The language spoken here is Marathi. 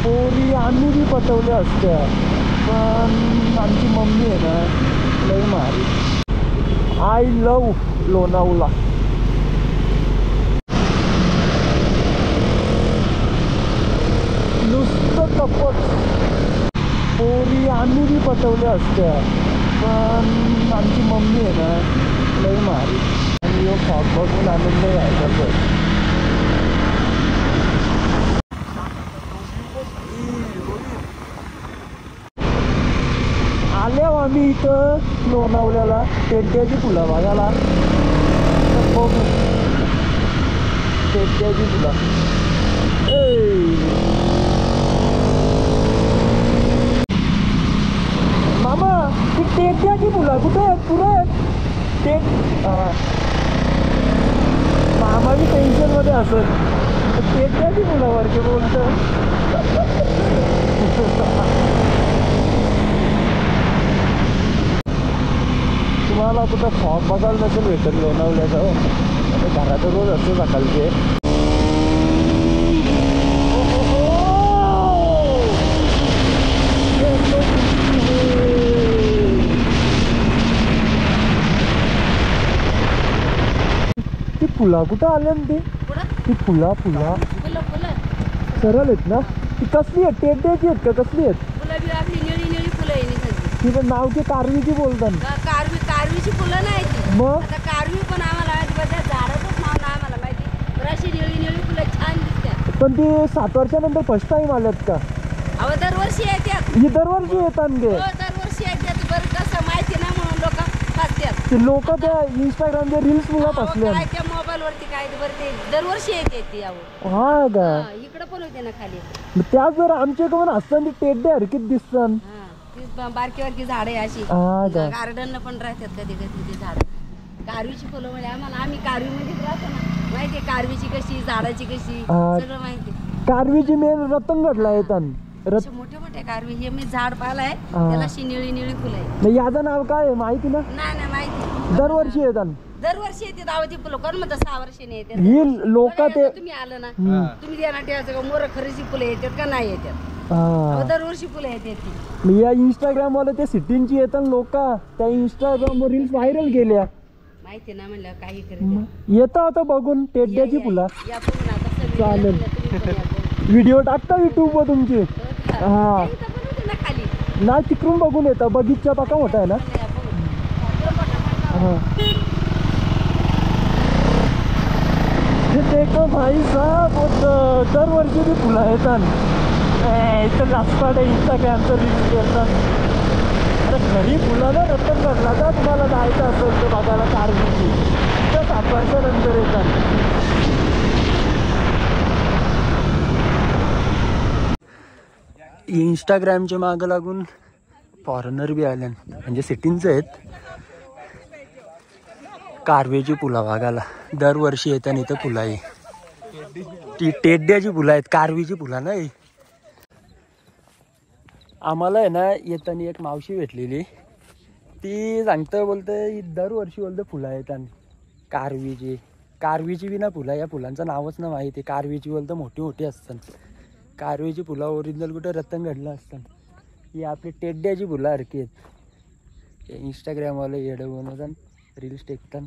पोरी आम्ही बी पटवल्या असत्या, पण आमची मम्मी आहे ना लई मारी. I love Lonavala. नुसतं कपट. पोरी आम्ही बी पटवल्या असत्या, पण आमची मम्मी आहे ना लई मारी. आणि यो फॉग बघून आनंद घ्यायचा. आल्या आम्ही इथं लोणावळ्याला टेकड्याची फुलं बघायला. बघू टेकड्याची फुलं. मामा ती टेकड्याची फुलं कुठे आहेत? पुढे टेक. मामा बी टेन्शन मध्ये असत. टेकड्याची फुलं वरचे बोलतं. तुम्हाला कुठं फॉग बघायला नसेल भेटत लोणावळ्याचं. घराचं रोज असतो सकाळचे. ती फुला कुठं आल्या ना ती फुला सरळ आहेत ना? ती कसली आहेत? टेकड्याची आहेत का कसली आहेत? ती पण नाव की कारवीची बोलतात. कारवीची फुलं नाही ती. मग आता कारवी पण आम्हाला झाडाचंच नाव नाही आम्हाला माहिती. अशी निळी निळी फुलं छान दिसतात. पण ती 7 वर्षानंतर फर्स्ट टाइम आल्यात का? अहो दरवर्षी येतात. ही दरवर्षी येतात गे. दरवर्षी येतात. बरं कसं माहिती नाही म्हणून लोक हसतात. ते लोक त्या इंस्टाग्रामच्या रील्स मुलात असल्या त्या मोबाईल वरती काय बरं ते दरवर्षी येते ती. अहो हा का? इकडे पण होते ना खाली. त्या जर आमच्या कडून असतात ती टेड्या हरकीत दिसतात. बारकी बारकी झाडे अशी गार्डन पण राहतात कधी कधी ते झाड. कारवीची फुलं म्हणजे आम्ही कारवी मध्येच राहतो ना. माहितीये कारवीची कशी, झाडाची कशी, सगळं माहिती. कारवीची मेन रतनगडला येतात. मोठे मोठे कारवी. हे मी झाड पाहिलंय त्याला अशी निळी निळी फुलं आहे. याचं नाव काय आहे माहिती ना? नाही माहिती. दरवर्षी येतात. दरवर्षी येते दावती फुलं. कोण म्हणतात 6 वर्षांनी येतात. ही लोक ते तुम्ही आलं ना तुम्ही देणार ठेवायचं का मोर खरीची फुलं येतात का नाही येतात? दरवर्षी फुलं येतात. या इंस्टाग्राम वाले ते सिटींची येतात लोक. त्या इंस्टाग्राम वर रील्स व्हायरल केल्या. माहिती ना म्हणलं काही करत येतं आता बघून टेड्याची फुलं. चालेल. व्हिडिओ टाकता युट्यूब वर तुमची. हा नाही तिकडून बघून येतं. बगीचा पका मोठा आहे ना. देखो भाई साहब दरवर्षी ती फुलं येतात. इथं नाचपाट इंस्टाग्रामचं रील्स येतात. अरे घरी फुलाला रतनगडला जा तुम्हाला जायचं असेल तर बघायला कारवीची. तर 7 वर्षानंतर येतात. इंस्टाग्रामच्या मागं लागून फॉरेनर बी आल्या म्हणजे सिटींचं आहेत. कारवीची फुलं बघायला दरवर्षी येतात इथं फुलं आहे. ती टेड्याची फुलं आहेत, कारवीची फुलं नाही. आम्हाला आहे ना येताना एक मावशी भेटलेली. ती सांगतं बोलतं दरवर्षी बोलतं फुलं येतात कारवीची बी ना फुलं. या फुलांचं नावच ना माहिती. कारवीची बोलतं मोठी मोठी असतात. कारवीची फुलं ओरिजिनल कुठं रतनगडला असतात. ही आपली टेड्याची फुलं हरकी आहेत. इंस्टाग्रामवाले येडं बनवतात, रील्स टेकतात.